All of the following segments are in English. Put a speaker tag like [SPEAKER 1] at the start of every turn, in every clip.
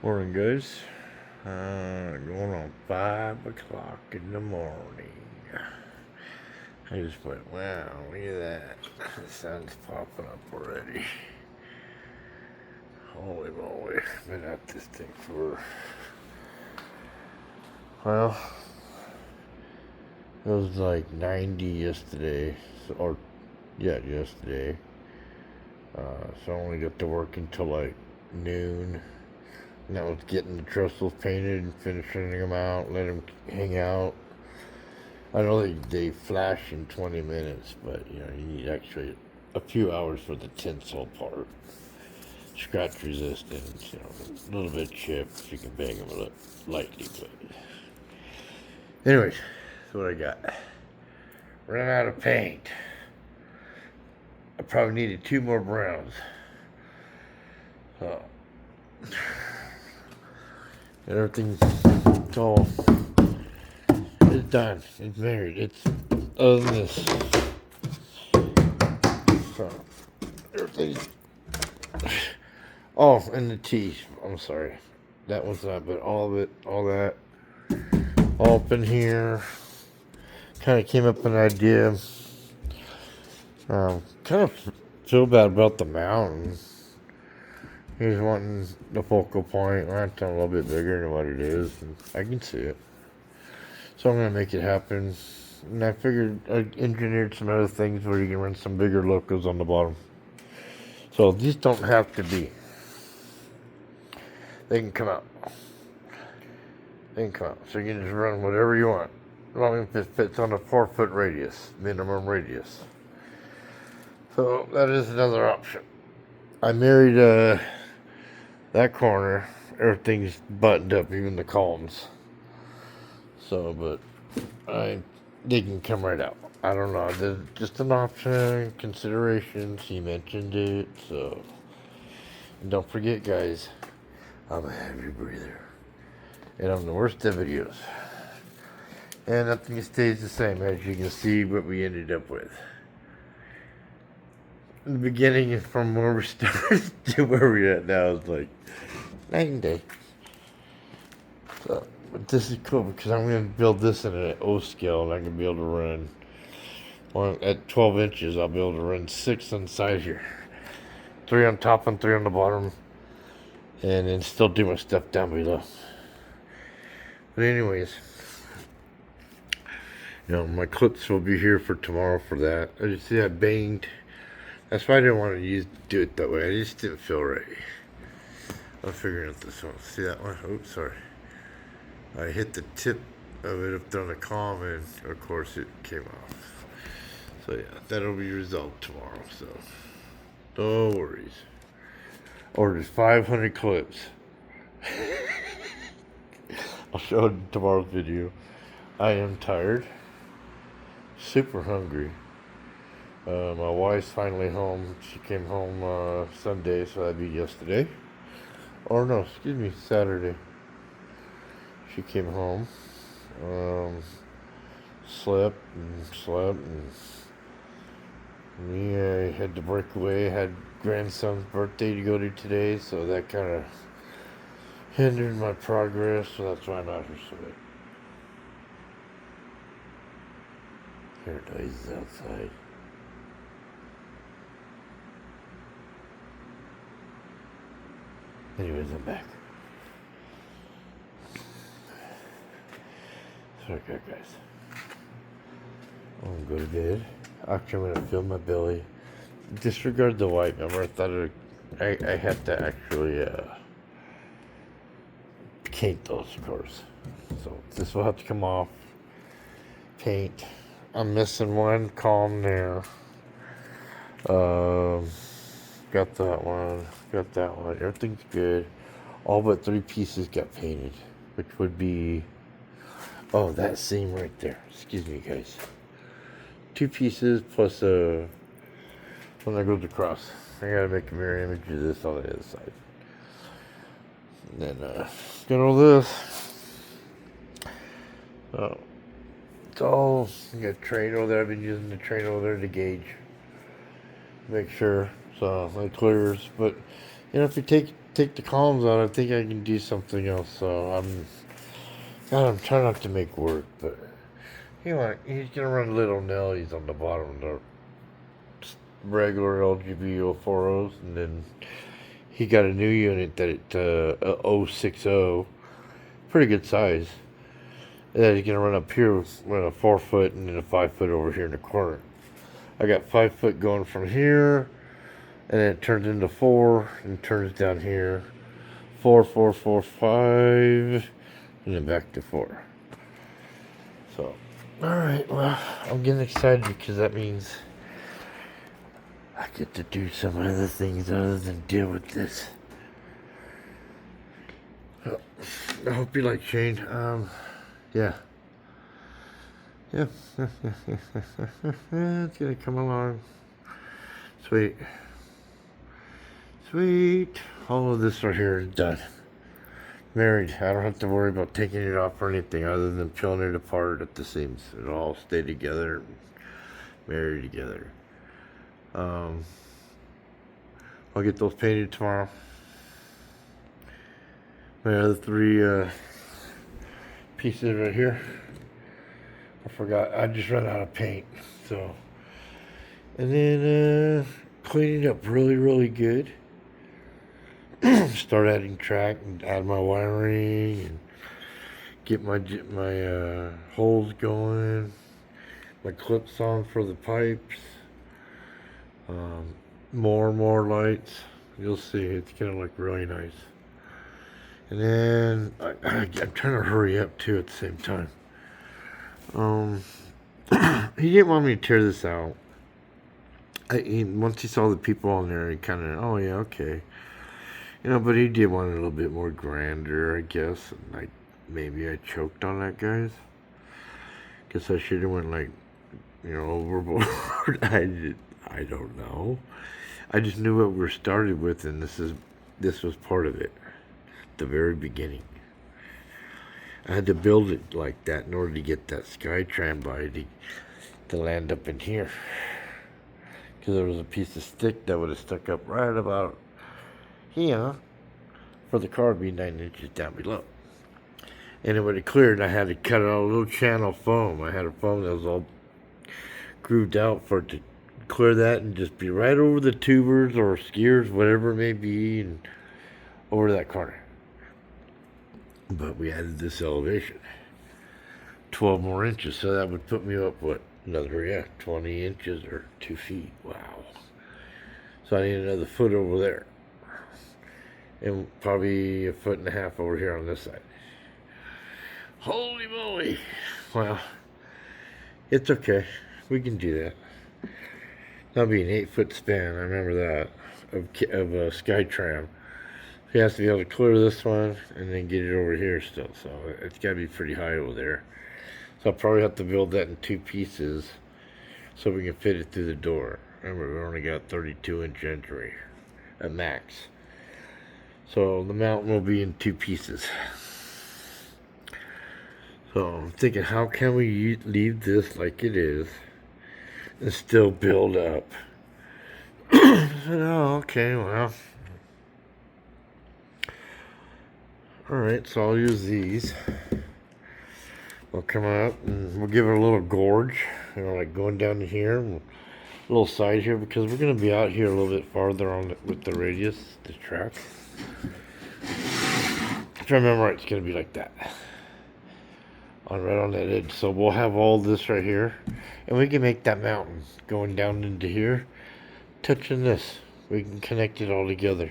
[SPEAKER 1] Morning, guys. Going on 5 o'clock in the morning. I just went, wow, look at that. The sun's popping up already. Holy moly. Been at this thing for, well, it was like 90 yesterday. Yesterday. So I only got to work until like noon. And that was getting the trestles painted and finishing them out, let them hang out. I know they flash in 20 minutes, but you need actually a few hours for the tinsel part. Scratch resistance, a little bit chipped. You can bang them lightly, but anyways, that's what I got. Ran out of paint. I probably needed 2 more browns. So it's done. It's married. It's other than this. So everything's. Oh, and the tea. I'm sorry. That was not, but all of it, all that, all up in here. Kind of came up with an idea. Kind of feel bad about the mountain. He's wanting the focal point. It's a little bit bigger than what it is. And I can see it. So I'm going to make it happen. And I figured I engineered some other things where you can run some bigger locos on the bottom. So these don't have to be. They can come out. So you can just run whatever you want. As long as it fits on a 4-foot radius, minimum radius. So that is another option. I married that corner. Everything's buttoned up, even the columns. So, but they can come right out. I don't know. There's just an option, considerations. He mentioned it. So, and don't forget, guys, I'm a heavy breather. And I'm the worst at videos. And nothing stays the same, as you can see what we ended up with. In the beginning, from where we started to where we're at now, is like night and day. So, but this is cool because I'm going to build this in an O scale, and I can be able to run. Well, at 12 inches, I'll be able to run 6 on the side here, 3 on top and 3 on the bottom, and then still do my stuff down below. But anyways, my clips will be here for tomorrow for that. As you see, I banged. That's why I didn't want to do it that way. I just didn't feel right. I'm figuring out this one. See that one? Oops, sorry. I hit the tip of it up there on the comm, and of course it came off. So yeah, that'll be resolved tomorrow. So no worries. Ordered 500 clips. I'll show it in tomorrow's video. I am tired. Super hungry. My wife's finally home. She came home Sunday, so that'd be yesterday. Or no, excuse me, Saturday. She came home. Slept. Me, I had to break away. I had grandson's birthday to go to today, so that kind of hindered my progress, so that's why I'm out here so late. Hear noises outside. Anyways, I'm back. Sorry, guys. I'm gonna go to bed. Actually, I'm gonna feel my belly. Disregard the white. Remember, I thought I had to actually paint those, of course. So this will have to come off. Paint. I'm missing one column there. Got that one. Everything's good. All but 3 pieces got painted, which would be, oh, that seam right there. Excuse me, guys. 2 pieces plus one that goes across. I gotta make a mirror image of this on the other side. And then got all this. Oh, it's all. You got a train over there. I've been using the train over there to gauge, make sure so it clears. But if you take take the columns out, I think I can do something else. So I'm trying not to make work, but he's gonna run little Nellies on the bottom of the regular LGB 040s, and then he got a new unit that it 060, pretty good size. And then he's gonna run up here with a 4-foot and then a 5-foot over here in the corner. I got 5-foot going from here, and then it turns into 4 and turns down here. 4, 4, 4, 5, and then back to 4. So, alright, well, I'm getting excited because that means I get to do some other things other than deal with this. Well, I hope you like Shane. Yeah. Yeah. It's gonna come along. Sweet. Sweet. All of this right here is done. Married. I don't have to worry about taking it off or anything other than peeling it apart at the seams. It'll all stay together. Married together. I'll get those painted tomorrow. My other 3 pieces right here. I forgot. I just ran out of paint. So, and then clean it up really, really good. Start adding track and add my wiring and get my holes going. My clips on for the pipes. More and more lights. You'll see. It's gonna look really nice. And then I'm trying to hurry up too at the same time. He didn't want me to tear this out. Once he saw the people on there, he kind of, oh yeah, okay. But he did want it a little bit more grander, I guess. And maybe I choked on that, guys. Guess I should have went overboard. I don't know. I just knew what we started with, and this was part of it. The very beginning. I had to build it like that in order to get that Skytram body to land up in here. Because there was a piece of stick that would have stuck up right about here for the car to be 9 inches down below. And it would have cleared. I had to cut out a little channel foam. I had a foam that was all grooved out for it to clear that and just be right over the tubers or skiers, whatever it may be, and over that corner. But we added this elevation, 12 more inches, so that would put me up, another 20 inches or 2 feet. Wow. So I need another foot over there, and probably a 1.5 feet over here on this side. Holy moly. Well, it's okay. We can do that. That'll be an 8-foot span, I remember that, of a Skytram. He has to be able to clear this one and then get it over here still. So it's got to be pretty high over there. So I'll probably have to build that in 2 pieces so we can fit it through the door. Remember, we only got 32-inch entry at max. So the mountain will be in 2 pieces. So I'm thinking, how can we leave this like it is and still build up? I said, oh, okay, well. Alright, so I'll use these. We'll come up and we'll give it a little gorge, like going down to here, a little side here, because we're going to be out here a little bit farther on with the radius, the track. If I remember right, it's going to be like that. Right on that edge. So we'll have all this right here, and we can make that mountain going down into here, touching this. We can connect it all together.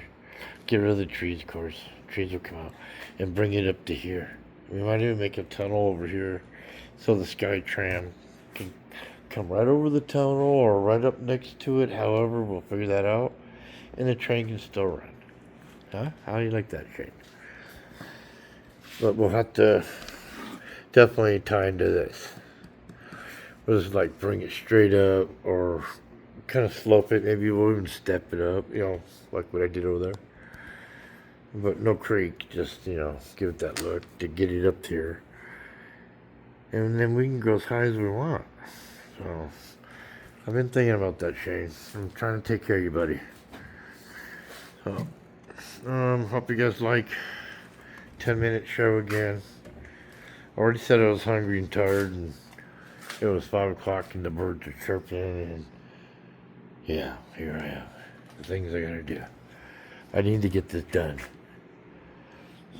[SPEAKER 1] Get rid of the trees, of course. Trees will come out and bring it up to here. We might even make a tunnel over here so the Skytram can come right over the tunnel or right up next to it. However, we'll figure that out, and the train can still run. Huh? How do you like that, Shane? But we'll have to definitely tie into this. We'll just bring it straight up or kind of slope it. Maybe we'll even step it up, like what I did over there. But no creek, just, give it that look to get it up here. And then we can go as high as we want. So, I've been thinking about that, Shane. I'm trying to take care of you, buddy. So, Hope you guys like 10-minute show again. I already said I was hungry and tired, and it was 5 o'clock, and the birds are chirping, and yeah, here I am. The things I gotta do. I need to get this done.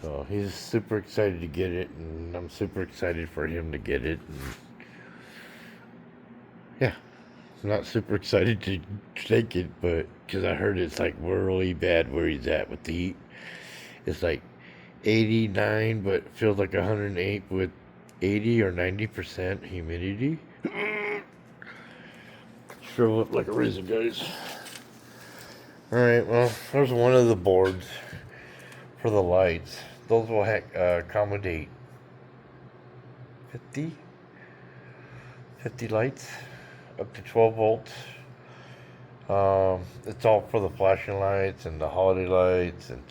[SPEAKER 1] So he's super excited to get it, and I'm super excited for him to get it. And yeah, I'm not super excited to take it, but because I heard it's like really bad where he's at with the heat. It's like 89, but feels like 108 with 80 or 90% humidity. Shrivel up like a raisin, guys. Alright, well, there's one of the boards for the lights. Those will accommodate 50 lights, up to 12 volts. It's all for the flashing lights and the holiday lights and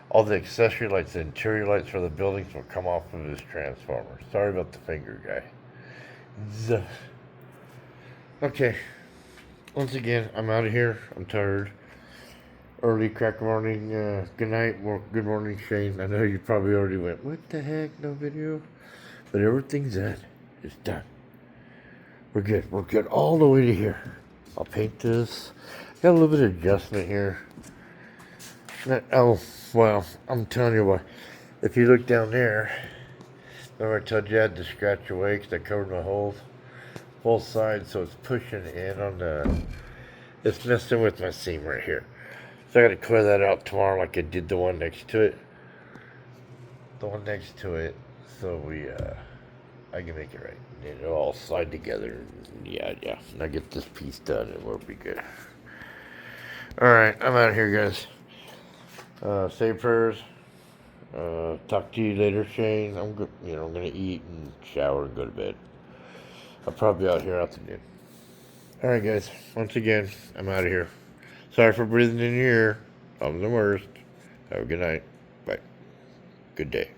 [SPEAKER 1] all the accessory lights. The interior lights for the buildings will come off of this transformer. Sorry about the finger, guy. Okay. Once again, I'm out of here. I'm tired. Early crack morning. Good night. Good morning, Shane. I know you probably already went, what the heck? No video? But everything's in. It's done. We're good. We're good all the way to here. I'll paint this. Got a little bit of adjustment here. Oh, well, I'm telling you what. If you look down there, remember I told you I had to scratch away because I covered my holes? Both sides, so it's pushing in on the... It's messing with my seam right here. So I got to clear that out tomorrow like I did the one next to it. The one next to it, so I can make it right. It'll all slide together. Yeah. And I get this piece done and we'll be good. Alright, I'm out of here, guys. Say prayers. Talk to you later, Shane. I'm gonna eat and shower and go to bed. I'll probably be out here afternoon. Alright, guys. Once again, I'm out of here. Sorry for breathing in your ear. I'm the worst. Have a good night. Bye. Good day.